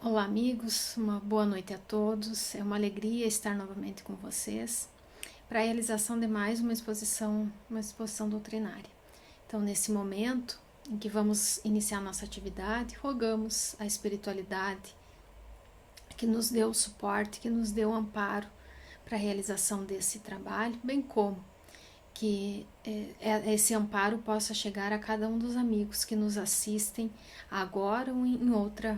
Olá, amigos, uma boa noite a todos. É uma alegria estar novamente com vocês para a realização de mais uma exposição doutrinária. Então, nesse momento em que vamos iniciar nossa atividade, rogamos a espiritualidade que nos dê o suporte, que nos dê o amparo para a realização desse trabalho, bem como que esse amparo possa chegar a cada um dos amigos que nos assistem agora ou em outra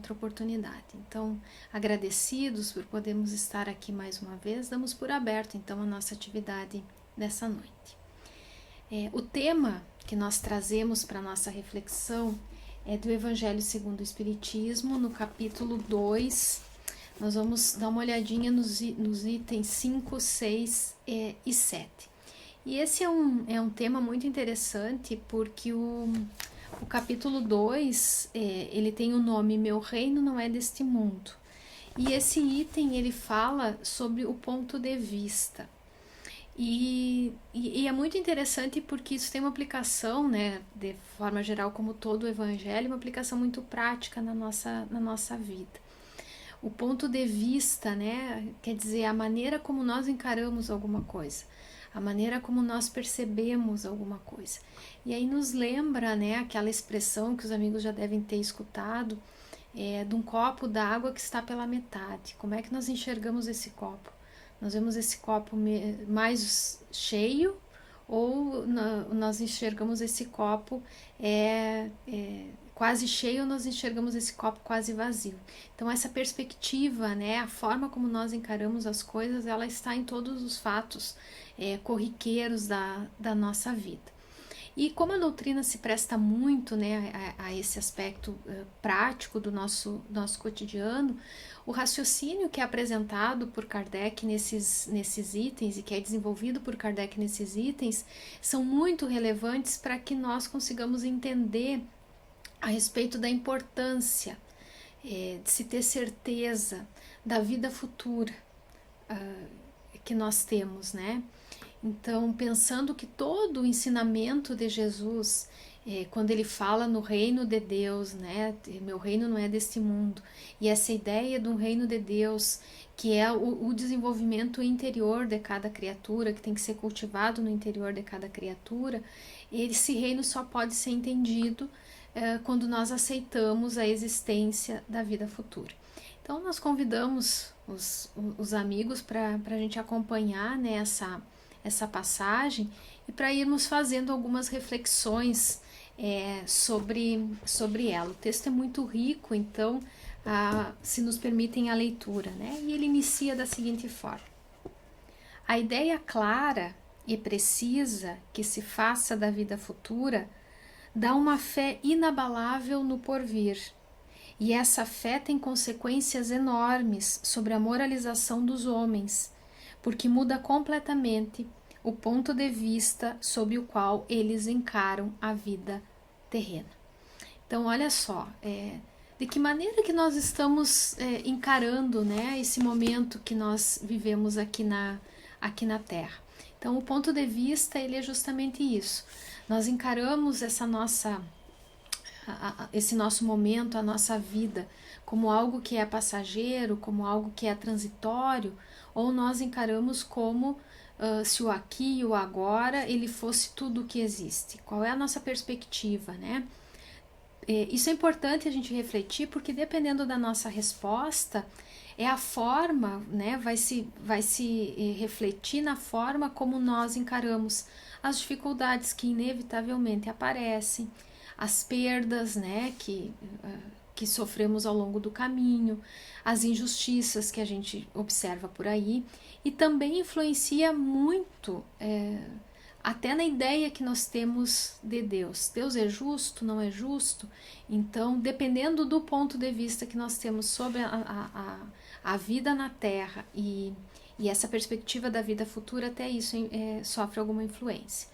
oportunidade. Então, agradecidos por podermos estar aqui mais uma vez, damos por aberto então a nossa atividade dessa noite. O tema que nós trazemos para a nossa reflexão é do Evangelho segundo o Espiritismo, no capítulo 2. Nós vamos dar uma olhadinha nos itens 5, 6 e 7. E esse é um tema muito interessante porque o capítulo 2, ele tem o nome Meu Reino Não É Deste Mundo. E esse item ele fala sobre o ponto de vista. E é muito interessante porque isso tem uma aplicação, né, de forma geral, como todo o Evangelho, uma aplicação muito prática na nossa vida. O ponto de vista, né, quer dizer, a maneira como nós encaramos alguma coisa, a maneira como nós percebemos alguma coisa. E aí nos lembra, né, aquela expressão que os amigos já devem ter escutado, de um copo d'água que está pela metade. Como é que nós enxergamos esse copo? Nós vemos esse copo mais cheio ou nós enxergamos esse copo quase cheio, nós enxergamos esse copo quase vazio. Então essa perspectiva, né, a forma como nós encaramos as coisas, ela está em todos os fatos corriqueiros da nossa vida. E como a doutrina se presta muito, né, a esse aspecto prático do nosso cotidiano, o raciocínio que é apresentado por Kardec nesses itens e que é desenvolvido por Kardec nesses itens são muito relevantes para que nós consigamos entender a respeito da importância de se ter certeza da vida futura que nós temos, né? Então, pensando que todo o ensinamento de Jesus, quando ele fala no reino de Deus, né, meu reino não é deste mundo, e essa ideia de um reino de Deus, que é o desenvolvimento interior de cada criatura, que tem que ser cultivado no interior de cada criatura, esse reino só pode ser entendido quando nós aceitamos a existência da vida futura. Então, nós convidamos os amigos para a gente acompanhar, né, essa passagem e para irmos fazendo algumas reflexões sobre ela. O texto é muito rico, então, se nos permitem a leitura, né? E ele inicia da seguinte forma: a ideia clara e precisa que se faça da vida futura dá uma fé inabalável no porvir, e essa fé tem consequências enormes sobre a moralização dos homens, porque muda completamente o ponto de vista sob o qual eles encaram a vida terrena. Então, olha só, de que maneira que nós estamos encarando, né, esse momento que nós vivemos aqui na Terra. Então, o ponto de vista, ele é justamente isso. Nós encaramos esse nosso momento, a nossa vida, como algo que é passageiro, como algo que é transitório, ou nós encaramos como se o aqui e o agora ele fosse tudo o que existe. Qual é a nossa perspectiva, né? Isso é importante a gente refletir, porque dependendo da nossa resposta, a forma, né, vai se refletir na forma como nós encaramos as dificuldades que inevitavelmente aparecem, as perdas, né, que sofremos ao longo do caminho, as injustiças que a gente observa por aí, e também influencia muito até na ideia que nós temos de Deus. Deus é justo, não é justo? Então, dependendo do ponto de vista que nós temos sobre a vida na Terra e essa perspectiva da vida futura, até isso sofre alguma influência.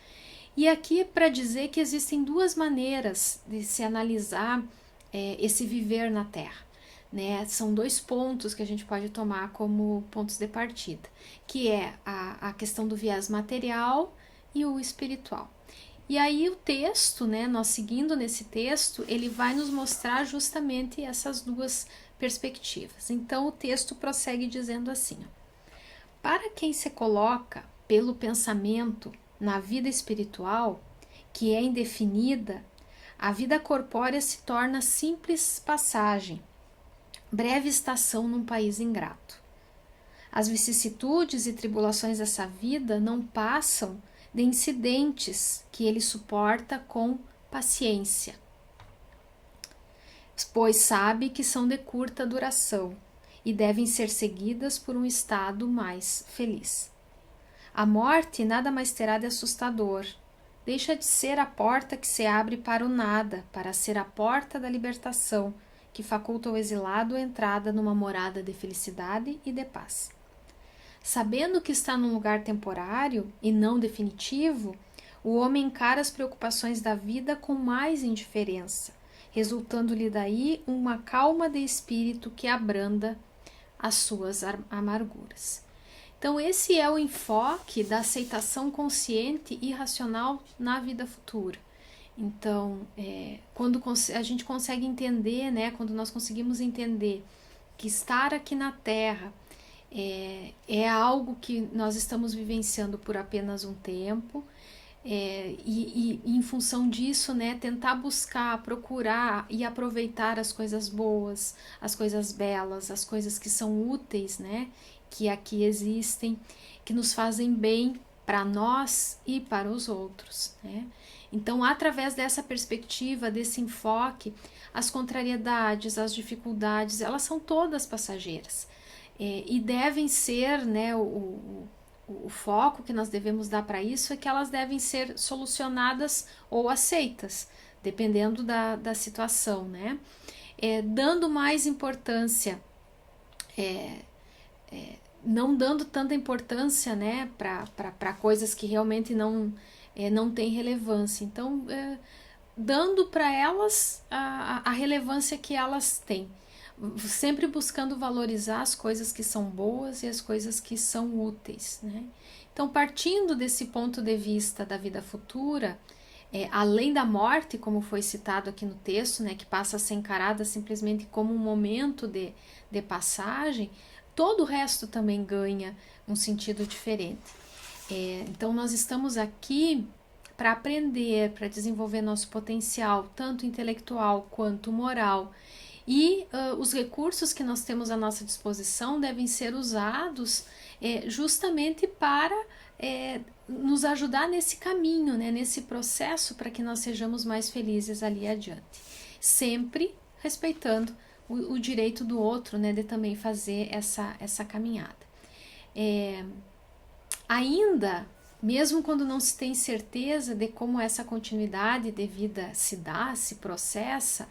E aqui para dizer que existem duas maneiras de se analisar esse viver na Terra, né? São dois pontos que a gente pode tomar como pontos de partida, que é a questão do viés material e o espiritual. E aí o texto, né, nós seguindo nesse texto, ele vai nos mostrar justamente essas duas perspectivas. Então o texto prossegue dizendo assim: para quem se coloca pelo pensamento na vida espiritual, que é indefinida, a vida corpórea se torna simples passagem, breve estação num país ingrato. As vicissitudes e tribulações dessa vida não passam de incidentes que ele suporta com paciência, pois sabe que são de curta duração e devem ser seguidas por um estado mais feliz. A morte nada mais terá de assustador. Deixa de ser a porta que se abre para o nada, para ser a porta da libertação, que faculta ao exilado a entrada numa morada de felicidade e de paz. Sabendo que está num lugar temporário e não definitivo, o homem encara as preocupações da vida com mais indiferença, resultando-lhe daí uma calma de espírito que abranda as suas amarguras. Então esse é o enfoque da aceitação consciente e racional na vida futura. Então, quando a gente consegue entender, né, quando nós conseguimos entender que estar aqui na Terra é algo que nós estamos vivenciando por apenas um tempo, e em função disso, né, tentar buscar, procurar e aproveitar as coisas boas, as coisas belas, as coisas que são úteis, né, que aqui existem, que nos fazem bem para nós e para os outros, né? Então, através dessa perspectiva, desse enfoque, as contrariedades, as dificuldades, elas são todas passageiras, e devem ser, né, o foco que nós devemos dar para isso é que elas devem ser solucionadas ou aceitas, dependendo da situação, né? Dando mais importância, não dando tanta importância, né, para coisas que realmente não têm relevância. Então, dando para elas a relevância que elas têm, sempre buscando valorizar as coisas que são boas e as coisas que são úteis, né? Então, partindo desse ponto de vista da vida futura, além da morte, como foi citado aqui no texto, né, que passa a ser encarada simplesmente como um momento de passagem, todo o resto também ganha um sentido diferente. Então, nós estamos aqui para aprender, para desenvolver nosso potencial, tanto intelectual quanto moral. E os recursos que nós temos à nossa disposição devem ser usados justamente para nos ajudar nesse caminho, né, nesse processo, para que nós sejamos mais felizes ali adiante. Sempre respeitando o direito do outro, né, de também fazer essa caminhada. Ainda, mesmo quando não se tem certeza de como essa continuidade de vida se dá, se processa,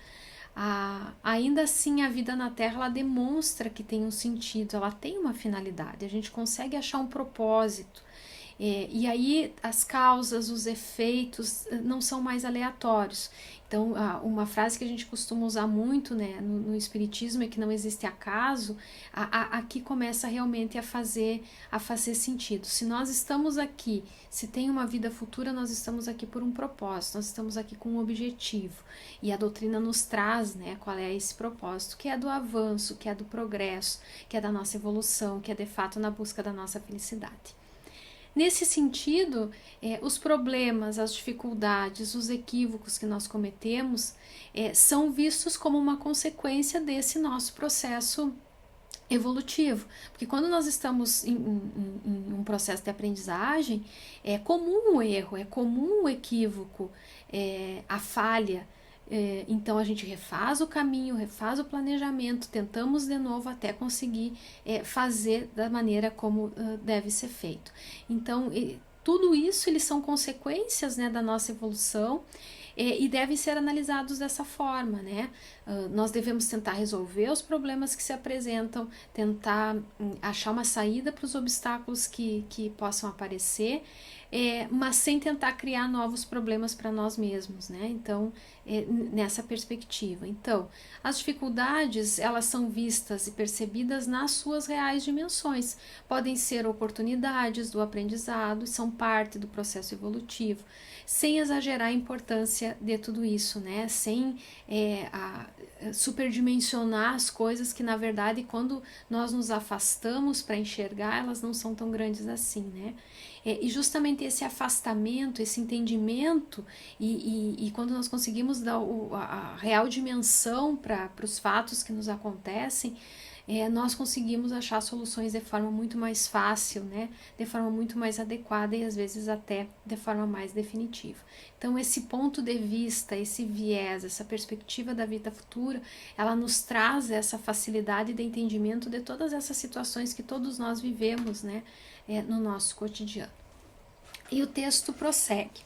ainda assim a vida na Terra ela demonstra que tem um sentido, ela tem uma finalidade, a gente consegue achar um propósito. E aí as causas, os efeitos não são mais aleatórios. Então, uma frase que a gente costuma usar muito, né, no Espiritismo é que não existe acaso. Aqui começa realmente a fazer sentido. Se nós estamos aqui, se tem uma vida futura, nós estamos aqui por um propósito, nós estamos aqui com um objetivo. E a doutrina nos traz, né, qual é esse propósito, que é do avanço, que é do progresso, que é da nossa evolução, que é de fato na busca da nossa felicidade. Nesse sentido, os problemas, as dificuldades, os equívocos que nós cometemos são vistos como uma consequência desse nosso processo evolutivo. Porque quando nós estamos em um processo de aprendizagem, é comum o erro, é comum o equívoco, a falha. Então a gente refaz o caminho, refaz o planejamento, tentamos de novo até conseguir fazer da maneira como deve ser feito. Então tudo isso eles são consequências, né, da nossa evolução, e devem ser analisados dessa forma, né? Nós devemos tentar resolver os problemas que se apresentam, tentar achar uma saída para os obstáculos que possam aparecer, mas sem tentar criar novos problemas para nós mesmos, né? Então, nessa perspectiva. Então, as dificuldades, elas são vistas e percebidas nas suas reais dimensões. Podem ser oportunidades do aprendizado, são parte do processo evolutivo, sem exagerar a importância de tudo isso, né? Sem superdimensionar as coisas que, na verdade, quando nós nos afastamos para enxergar, elas não são tão grandes assim, né? E justamente esse afastamento, esse entendimento, e quando nós conseguimos dar a real dimensão para os fatos que nos acontecem, nós conseguimos achar soluções de forma muito mais fácil, né? De forma muito mais adequada e às vezes até de forma mais definitiva. Então esse ponto de vista, esse viés, essa perspectiva da vida futura, ela nos traz essa facilidade de entendimento de todas essas situações que todos nós vivemos, né? No nosso cotidiano. E o texto prossegue,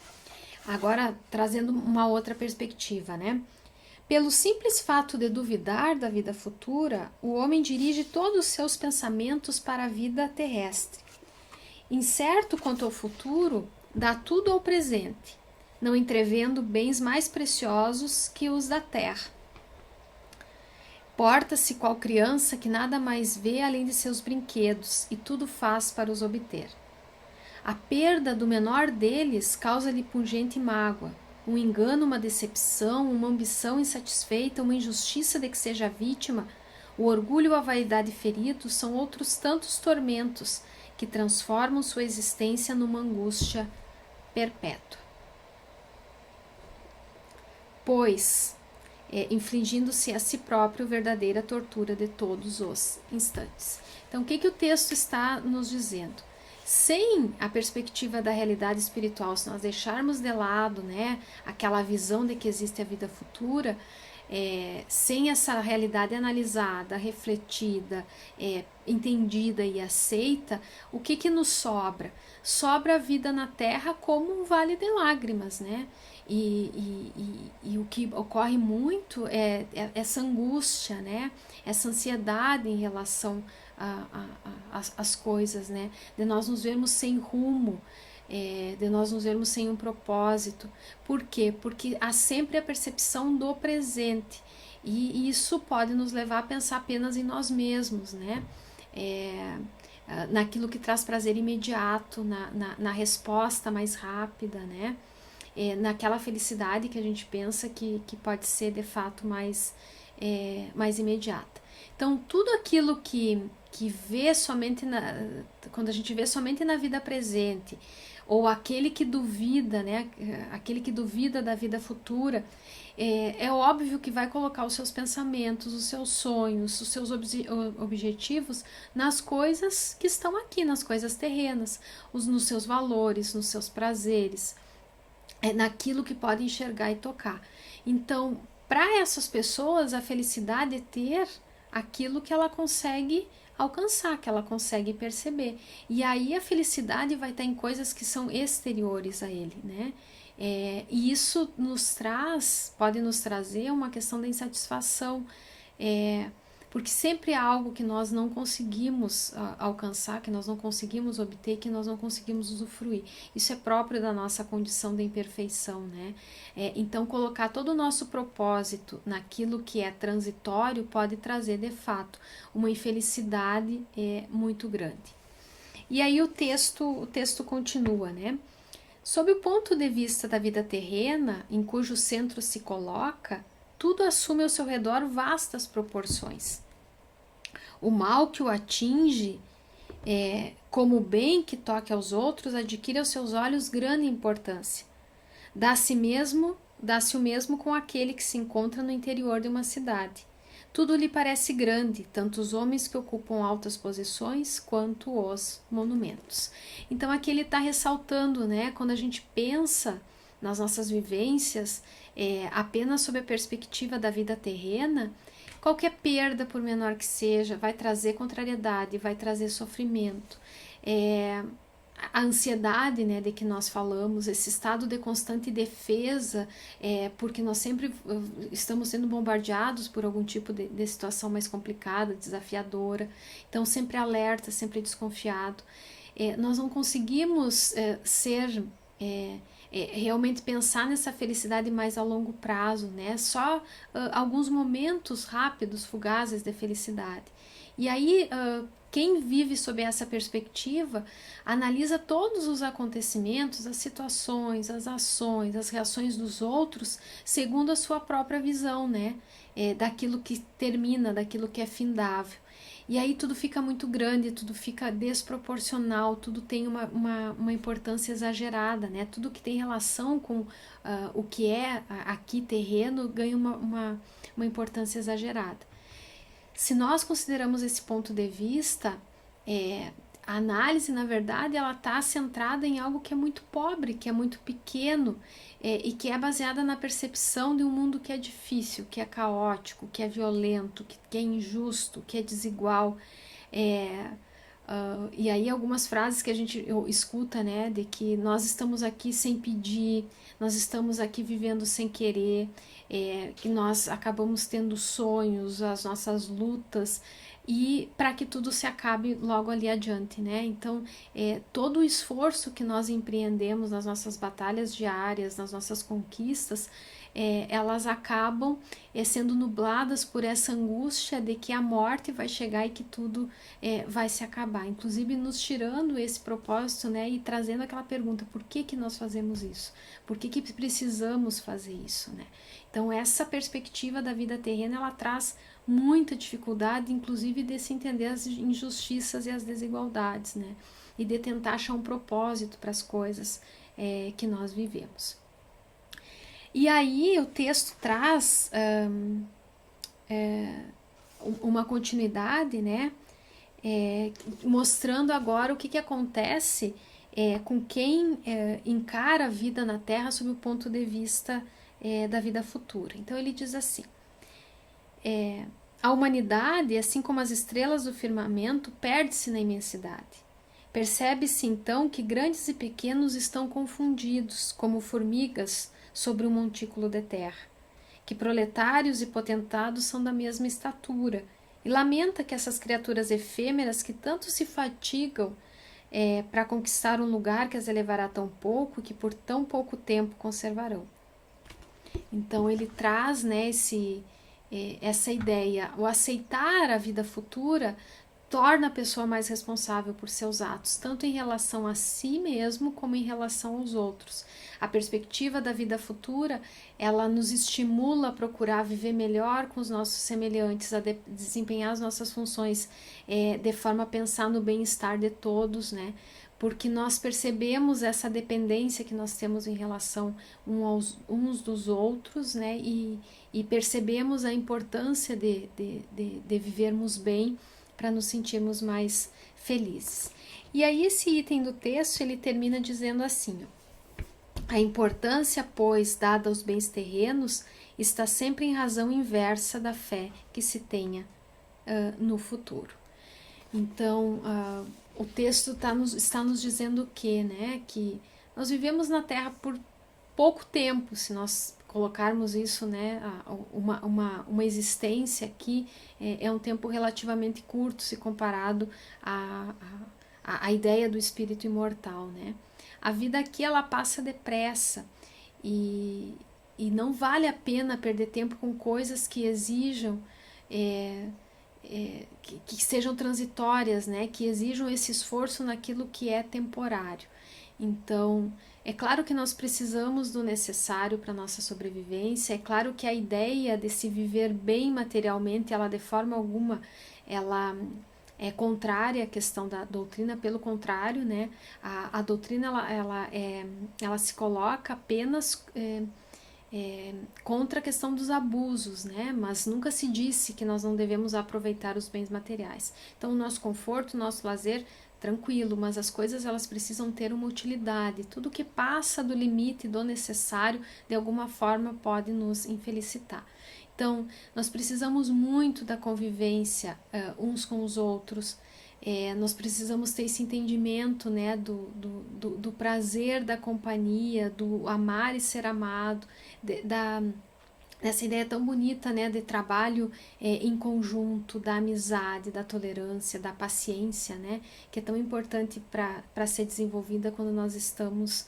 agora trazendo uma outra perspectiva, né? Pelo simples fato de duvidar da vida futura, o homem dirige todos os seus pensamentos para a vida terrestre. Incerto quanto ao futuro, dá tudo ao presente, não entrevendo bens mais preciosos que os da terra. Porta-se qual criança que nada mais vê além de seus brinquedos e tudo faz para os obter. A perda do menor deles causa-lhe pungente mágoa. Um engano, uma decepção, uma ambição insatisfeita, uma injustiça de que seja vítima, o orgulho ou a vaidade feridos são outros tantos tormentos que transformam sua existência numa angústia perpétua. Pois, infligindo-se a si próprio verdadeira tortura de todos os instantes. Então, o que o texto está nos dizendo? Sem a perspectiva da realidade espiritual, se nós deixarmos de lado, né, aquela visão de que existe a vida futura, sem essa realidade analisada, refletida, entendida e aceita, o que nos sobra? Sobra a vida na Terra como um vale de lágrimas, né? E o que ocorre muito é essa angústia, né? Essa ansiedade em relação às coisas, né? De nós nos vermos sem rumo, de nós nos vermos sem um propósito. Por quê? Porque há sempre a percepção do presente, e isso pode nos levar a pensar apenas em nós mesmos, né? Naquilo que traz prazer imediato, na resposta mais rápida, né? Naquela felicidade que a gente pensa que pode ser de fato mais imediata. Então, tudo aquilo que vê somente quando a gente vê somente na vida presente, ou aquele que duvida, né, aquele que duvida da vida futura, é óbvio que vai colocar os seus pensamentos, os seus sonhos, os seus objetivos nas coisas que estão aqui, nas coisas terrenas, nos seus valores, nos seus prazeres, naquilo que pode enxergar e tocar. Então, para essas pessoas, a felicidade é ter aquilo que ela consegue alcançar, que ela consegue perceber. E aí a felicidade vai estar em coisas que são exteriores a ele, né? E isso pode nos trazer uma questão da insatisfação, porque sempre há algo que nós não conseguimos alcançar, que nós não conseguimos obter, que nós não conseguimos usufruir. Isso é próprio da nossa condição de imperfeição, né? Então, colocar todo o nosso propósito naquilo que é transitório pode trazer, de fato, uma infelicidade muito grande. E aí o texto continua, né? Sob o ponto de vista da vida terrena, em cujo centro se coloca, tudo assume ao seu redor vastas proporções. O mal que o atinge, como o bem que toque aos outros, adquire aos seus olhos grande importância. Dá-se o mesmo com aquele que se encontra no interior de uma cidade. Tudo lhe parece grande, tanto os homens que ocupam altas posições, quanto os monumentos. Então aqui ele está ressaltando, né, quando a gente pensa nas nossas vivências, apenas sob a perspectiva da vida terrena, qualquer perda, por menor que seja, vai trazer contrariedade, vai trazer sofrimento. a ansiedade, né, de que nós falamos, esse estado de constante defesa, porque nós sempre estamos sendo bombardeados por algum tipo de situação mais complicada, desafiadora, então sempre alerta, sempre desconfiado. Nós não conseguimos ser realmente pensar nessa felicidade mais a longo prazo, né? Só alguns momentos rápidos, fugazes de felicidade. E aí, quem vive sob essa perspectiva analisa todos os acontecimentos, as situações, as ações, as reações dos outros segundo a sua própria visão, né? Daquilo que termina, daquilo que é findável. E aí tudo fica muito grande, tudo fica desproporcional, tudo tem uma importância exagerada, né? Tudo que tem relação com o que é aqui terreno ganha uma importância exagerada. Se nós consideramos esse ponto de vista, a análise, na verdade, ela está centrada em algo que é muito pobre, que é muito pequeno, e que é baseada na percepção de um mundo que é difícil, que é caótico, que é violento, que é injusto, que é desigual. E aí algumas frases que a gente escuta, né, de que nós estamos aqui sem pedir, nós estamos aqui vivendo sem querer, que nós acabamos tendo sonhos, as nossas lutas, e para que tudo se acabe logo ali adiante, né? Então, todo o esforço que nós empreendemos nas nossas batalhas diárias, nas nossas conquistas, elas acabam sendo nubladas por essa angústia de que a morte vai chegar e que tudo vai se acabar, inclusive nos tirando esse propósito, né, e trazendo aquela pergunta: por que nós fazemos isso? Por que precisamos fazer isso, né? Então essa perspectiva da vida terrena, ela traz muita dificuldade, inclusive de se entender as injustiças e as desigualdades, né? E de tentar achar um propósito para as coisas que nós vivemos. E aí o texto traz uma continuidade, né? Mostrando agora o que acontece com quem encara a vida na Terra sob o ponto de vista da vida futura. Então ele diz assim: a humanidade, assim como as estrelas do firmamento, perde-se na imensidade. Percebe-se então que grandes e pequenos estão confundidos, como formigas sobre um montículo de terra, que proletários e potentados são da mesma estatura, e lamenta que essas criaturas efêmeras que tanto se fatigam para conquistar um lugar que as elevará tão pouco e que por tão pouco tempo conservarão. Então ele traz, né, essa ideia: o aceitar a vida futura torna a pessoa mais responsável por seus atos, tanto em relação a si mesmo como em relação aos outros. A perspectiva da vida futura, ela nos estimula a procurar viver melhor com os nossos semelhantes, a desempenhar as nossas funções de forma a pensar no bem-estar de todos, né? Porque nós percebemos essa dependência que nós temos em relação uns dos outros, né? E percebemos a importância de vivermos bem para nos sentirmos mais felizes. E aí esse item do texto, ele termina dizendo assim: a importância, pois, dada aos bens terrenos está sempre em razão inversa da fé que se tenha no futuro. Então, o texto está nos dizendo que, né, que nós vivemos na Terra por pouco tempo, se nós colocarmos isso, né, uma existência aqui é um tempo relativamente curto se comparado à ideia do espírito imortal, né? A vida aqui, ela passa depressa e não vale a pena perder tempo com coisas que exijam que sejam transitórias, né? Que exijam esse esforço naquilo que é temporário. Então, é claro que nós precisamos do necessário para a nossa sobrevivência, é claro que a ideia de se viver bem materialmente, ela de forma alguma, ela é contrária à questão da doutrina, pelo contrário, né? A doutrina, ela se coloca apenas contra a questão dos abusos, né? Mas nunca se disse que nós não devemos aproveitar os bens materiais. Então, o nosso conforto, o nosso lazer, tranquilo, mas as coisas, elas precisam ter uma utilidade. Tudo que passa do limite do necessário, de alguma forma, pode nos infelicitar. Então, nós precisamos muito da convivência uns com os outros, Nós precisamos ter esse entendimento, né, do prazer da companhia, do amar e ser amado, dessa ideia tão bonita, né, de trabalho em conjunto, da amizade, da tolerância, da paciência, né, que é tão importante para ser desenvolvida quando nós estamos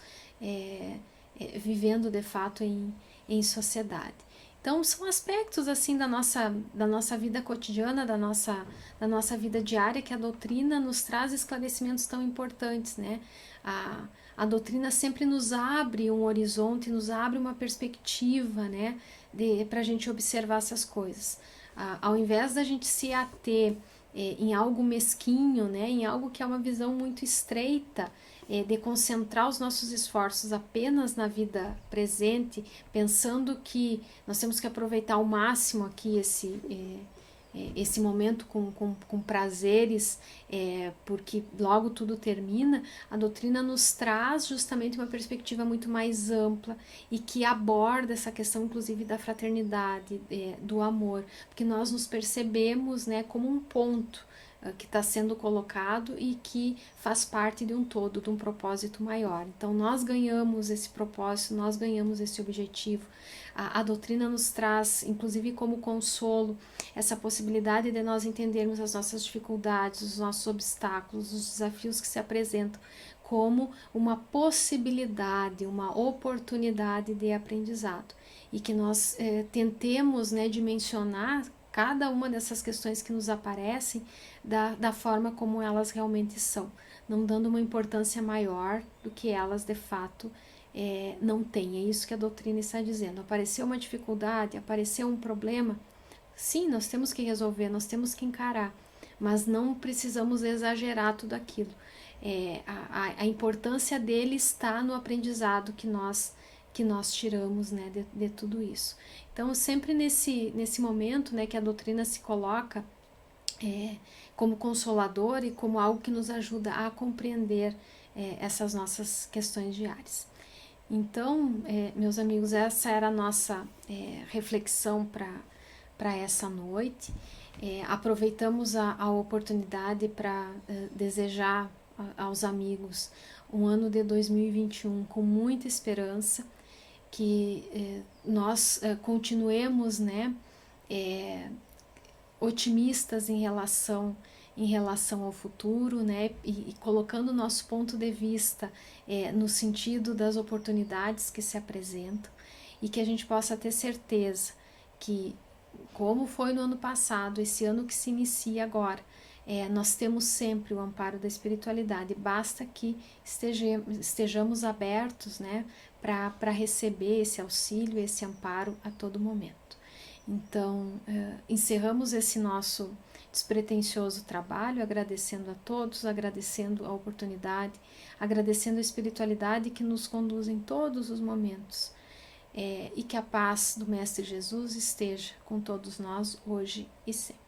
vivendo de fato em sociedade. Então são aspectos assim da nossa vida cotidiana, da nossa vida diária, que a doutrina nos traz esclarecimentos tão importantes, né? A doutrina sempre nos abre um horizonte, nos abre uma perspectiva, né, para a gente observar essas coisas. Ao invés da gente se ater em algo mesquinho, né, em algo que é uma visão muito estreita, de concentrar os nossos esforços apenas na vida presente, pensando que nós temos que aproveitar ao máximo aqui esse momento com prazeres, porque logo tudo termina. A doutrina nos traz justamente uma perspectiva muito mais ampla e que aborda essa questão, inclusive, da fraternidade, do amor, porque nós nos percebemos, né, como um ponto que está sendo colocado e que faz parte de um todo, de um propósito maior. Então nós ganhamos esse propósito, nós ganhamos esse objetivo. A doutrina nos traz, inclusive como consolo, essa possibilidade de nós entendermos as nossas dificuldades, os nossos obstáculos, os desafios que se apresentam como uma possibilidade, uma oportunidade de aprendizado, e que nós tentemos, né, dimensionar cada uma dessas questões que nos aparecem da forma como elas realmente são, não dando uma importância maior do que elas de fato não têm. É isso que a doutrina está dizendo. Apareceu uma dificuldade, apareceu um problema, sim, nós temos que resolver, nós temos que encarar, mas não precisamos exagerar tudo aquilo. A importância dele está no aprendizado que nós tiramos, né, de tudo isso. Então, sempre nesse momento, né, que a doutrina se coloca como consolador e como algo que nos ajuda a compreender essas nossas questões diárias. Então, meus amigos, essa era a nossa reflexão para essa noite. Aproveitamos a oportunidade para desejar aos amigos um ano de 2021 com muita esperança, que nós continuemos, né, otimistas em relação ao futuro, né, e colocando o nosso ponto de vista no sentido das oportunidades que se apresentam, e que a gente possa ter certeza que, como foi no ano passado, esse ano que se inicia agora, nós temos sempre o amparo da espiritualidade, basta que estejamos abertos, né, para receber esse auxílio, esse amparo a todo momento. Então, encerramos esse nosso despretensioso trabalho, agradecendo a todos, agradecendo a oportunidade, agradecendo a espiritualidade que nos conduz em todos os momentos, e que a paz do Mestre Jesus esteja com todos nós hoje e sempre.